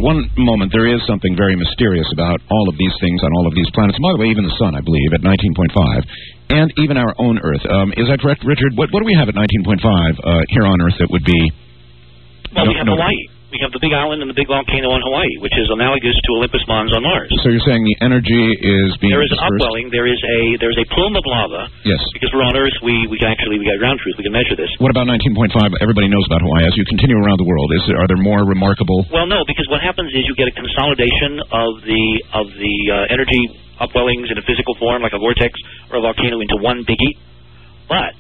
one moment, there is something very mysterious about all of these things on all of these planets. By the way, even the Sun, I believe, at 19.5, and even our own Earth. Is that correct, Richard? What do we have at 19.5 here on Earth that would be... Well, we have Hawaii. We have the big island and the big volcano in Hawaii, which is analogous to Olympus Mons on Mars. So you're saying the energy is being There is dispersed? an upwelling. There's a plume of lava. Yes. Because we're on Earth, we got ground truth. We can measure this. What about 19.5? Everybody knows about Hawaii. As you continue around the world, are there more remarkable... Well, no, because what happens is you get a consolidation of the energy upwellings in a physical form, like a vortex or a volcano, into one biggie. But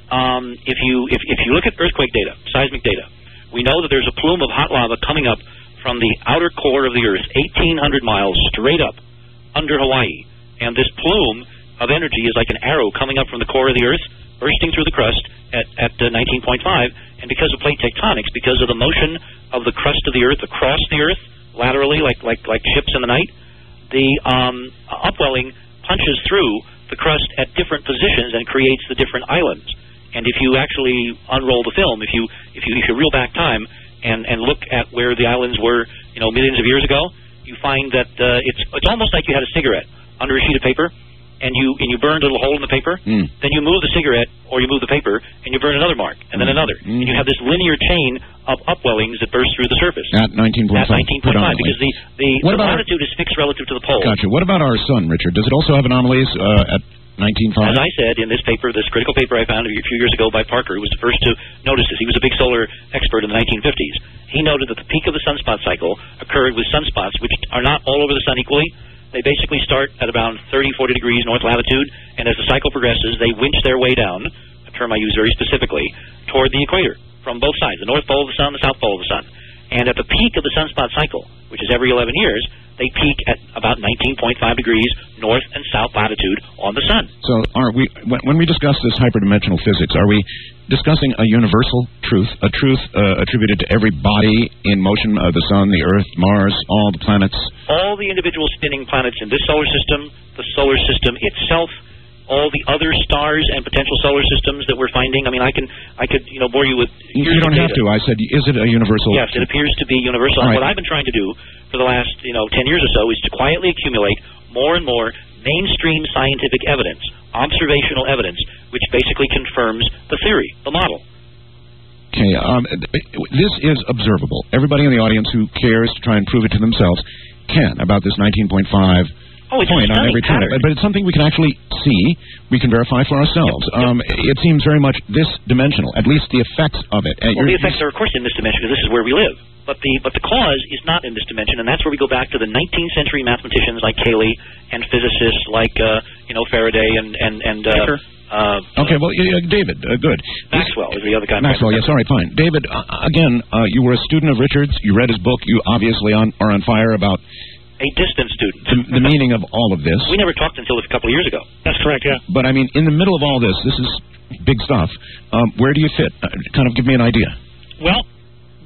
if you look at earthquake data, seismic data, we know that there's a plume of hot lava coming up from the outer core of the Earth, 1,800 miles straight up under Hawaii. And this plume of energy is like an arrow coming up from the core of the Earth, bursting through the crust at 19.5. And because of plate tectonics, because of the motion of the crust of the Earth across the Earth, laterally, like ships in the night, the upwelling punches through the crust at different positions and creates the different islands. And if you actually unroll the film, if you reel back time and look at where the islands were, millions of years ago, you find that it's almost like you had a cigarette under a sheet of paper, and you burned a little hole in the papaper. Then you move the cigarette or you move the paper, and you burn another mark, and then another, and you have this linear chain of upwellings that burst through the surface. At 19.5. At 19.5, because the latitude is fixed relative to the pole. Gotcha. What about our sun, Richard? Does it also have anomalies at 19.5? As I said in this paper, this critical paper I found a few years ago by Parker, who was the first to notice this. He was a big solar expert in the 1950s. He noted that the peak of the sunspot cycle occurred with sunspots, which are not all over the sun equally. They basically start at about 30, 40 degrees north latitude, and as the cycle progresses, they winch their way down, a term I use very specifically, toward the equator from both sides, the north pole of the sun, the south pole of the sun. And at the peak of the sunspot cycle, which is every 11 years, they peak at about 19.5 degrees north and south latitude on the sun. So when we discuss this hyperdimensional physics, are we discussing a universal truth, a truth attributed to every body in motion, the sun, the Earth, Mars, all the planets? All the individual spinning planets in this solar system, the solar system itself, all the other stars and potential solar systems that we're finding. I mean, I could bore you with... You don't have to. I said, is it a universal... Yes, it appears to be universal. Right. And what I've been trying to do for the last, 10 years or so is to quietly accumulate more and more mainstream scientific evidence, observational evidence, which basically confirms the theory, the model. Okay, this is observable. Everybody in the audience who cares to try and prove it to themselves can about this 19.5... point on every planet, but it's something we can actually see, we can verify for ourselves. It seems very much this dimensional, at least the effects of it. Well, the effects are, of course, in this dimension, because this is where we live. But the cause is not in this dimension, and that's where we go back to the 19th century mathematicians like Cayley and physicists like Faraday and okay, well, David, good. Maxwell is the other guy. Maxwell, yes, all right, fine. David, again, you were a student of Richard's. You read his book. You obviously are on fire about... A distant student. The meaning of all of this. We never talked until a couple of years ago. That's correct, yeah. But, I mean, in the middle of all this is big stuff. Where do you fit? Kind of give me an idea. Well,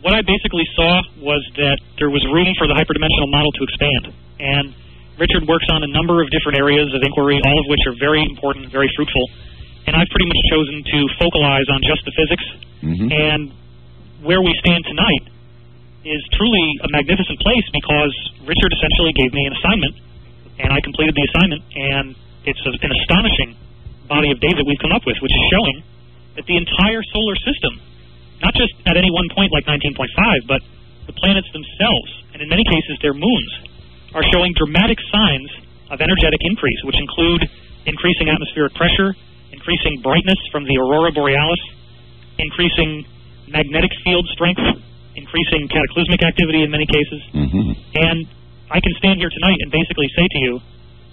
what I basically saw was that there was room for the hyperdimensional model to expand. And Richard works on a number of different areas of inquiry, all of which are very important, very fruitful. And I've pretty much chosen to focalize on just the physics. And where we stand tonight is truly a magnificent place, because Richard essentially gave me an assignment, and I completed the assignment, and it's an astonishing body of data that we've come up with, which is showing that the entire solar system, not just at any one point like 19.5, but the planets themselves, and in many cases their moons, are showing dramatic signs of energetic increase, which include increasing atmospheric pressure, increasing brightness from the aurora borealis, increasing magnetic field strength, increasing cataclysmic activity in many cases. And I can stand here tonight and basically say to you,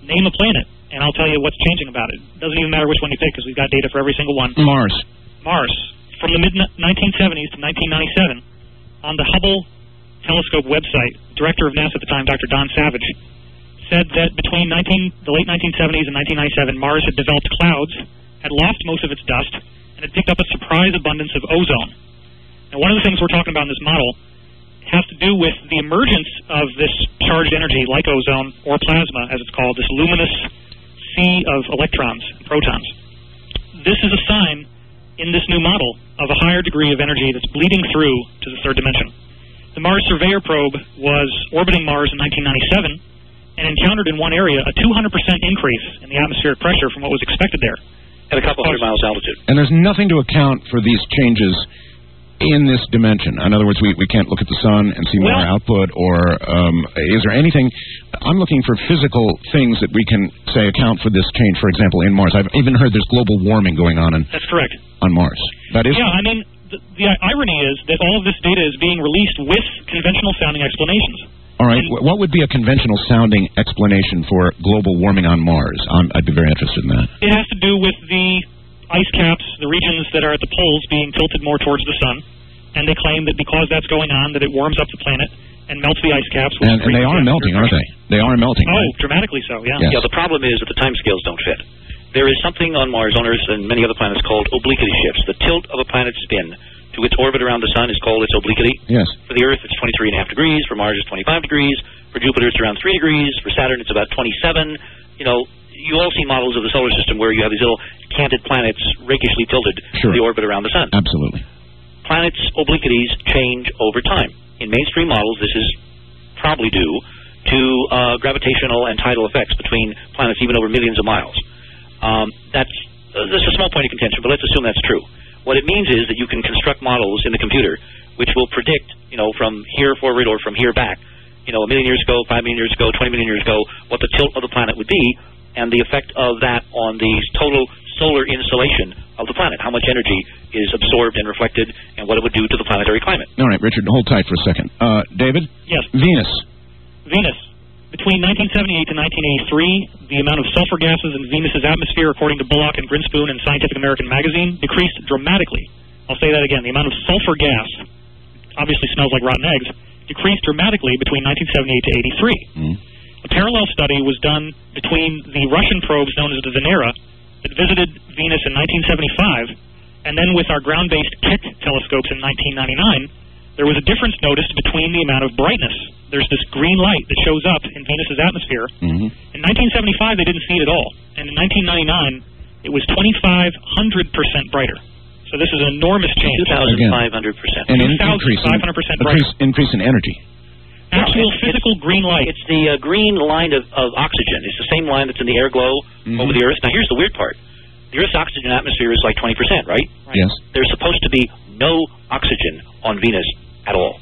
name a planet, and I'll tell you what's changing about it. It doesn't even matter which one you pick, because we've got data for every single one. Mars. From the mid-1970s to 1997, on the Hubble telescope website, director of NASA at the time, Dr. Don Savage, said that between the late 1970s and 1997, Mars had developed clouds, had lost most of its dust, and had picked up a surprise abundance of ozone. Now, one of the things we're talking about in this model has to do with the emergence of this charged energy, like ozone, or plasma, as it's called, this luminous sea of electrons and protons. This is a sign in this new model of a higher degree of energy that's bleeding through to the third dimension. The The Mars Surveyor probe was orbiting Mars in 1997 and encountered in one area a 200% increase in the atmospheric pressure from what was expected there. At a couple hundred miles altitude. And there's nothing to account for these changes in this dimension. In other words, we can't look at the sun and see more output, or is there anything... I'm looking for physical things that we can, say, account for this change, for example, in Mars. I've even heard there's global warming going on That's correct. On Mars. That is... Yeah, I mean, the irony is that all of this data is being released with conventional-sounding explanations. All right. What would be a conventional-sounding explanation for global warming on Mars? I'd be very interested in that. It has to do with the ice caps, the regions that are at the poles being tilted more towards the sun, and they claim that because that's going on, that it warms up the planet and melts the ice caps. And they are melting, aren't they? They are melting. Oh, right? Dramatically so, yeah. Yes. Yeah, the problem is that the timescales don't fit. There is something on Mars, on Earth, and many other planets called obliquity shifts. The tilt of a planet's spin to its orbit around the sun is called its obliquity. Yes. For the Earth, it's 23.5 degrees. For Mars, it's 25 degrees. For Jupiter, it's around 3 degrees. For Saturn, it's about 27. You know, you all see models of the solar system where you have these little canted planets rakishly tilted to the orbit around the sun. Absolutely. Planets' obliquities change over time. In mainstream models, this is probably due to gravitational and tidal effects between planets even over millions of miles. That's a small point of contention, but let's assume that's true. What it means is that you can construct models in the computer which will predict, you know, from here forward or from here back, you know, 1 million years ago, 5 million years ago, 20 million years ago, what the tilt of the planet would be, and the effect of that on the total solar insolation of the planet, how much energy is absorbed and reflected, and what it would do to the planetary climate. All right, Richard, hold tight for a second. David? Yes. Venus. Between 1978 and 1983, the amount of sulfur gases in Venus's atmosphere, according to Bullock and Grinspoon in Scientific American magazine, decreased dramatically. I'll say that again. The amount of sulfur gas, obviously smells like rotten eggs, decreased dramatically between 1978 to 83. A parallel study was done between the Russian probes known as the Venera that visited Venus in 1975, and then with our ground-based Keck telescopes in 1999, there was a difference noticed between the amount of brightness. There's this green light that shows up in Venus's atmosphere. In 1975, they didn't see it at all. And in 1999, it was 2,500% brighter. So this is an enormous change. 2,500%. And 2,500% brighter. Increase in energy. Actual physical green light. It's the green line of oxygen. It's the same line that's in the air glow over the Earth. Now, here's the weird part. The Earth's oxygen atmosphere is like 20%, right? Yes. There's supposed to be no oxygen on Venus at all.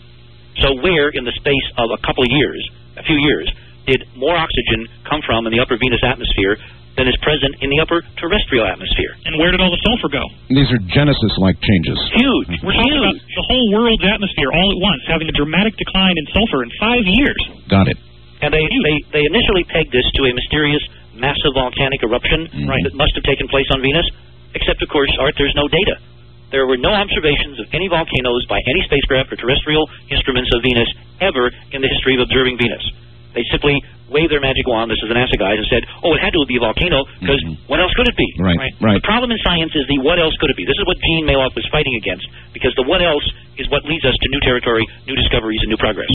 So where in the space of a few years, did more oxygen come from in the upper Venus atmosphere than is present in the upper terrestrial atmosphere? And where did all the sulfur go? These are Genesis-like changes. Huge. We're talking about the whole world's atmosphere all at once, having a dramatic decline in sulfur in 5 years. Got it. And they initially pegged this to a mysterious massive volcanic eruption that must have taken place on Venus, except, of course, Art, there's no data. There were no observations of any volcanoes by any spacecraft or terrestrial instruments of Venus ever in the history of observing Venus. They simply waved their magic wand, this is the NASA guys, and said, oh, it had to be a volcano, because what else could it be? Right. The problem in science is the what else could it be. This is what Gene Maloff was fighting against, because the what else is what leads us to new territory, new discoveries, and new progress.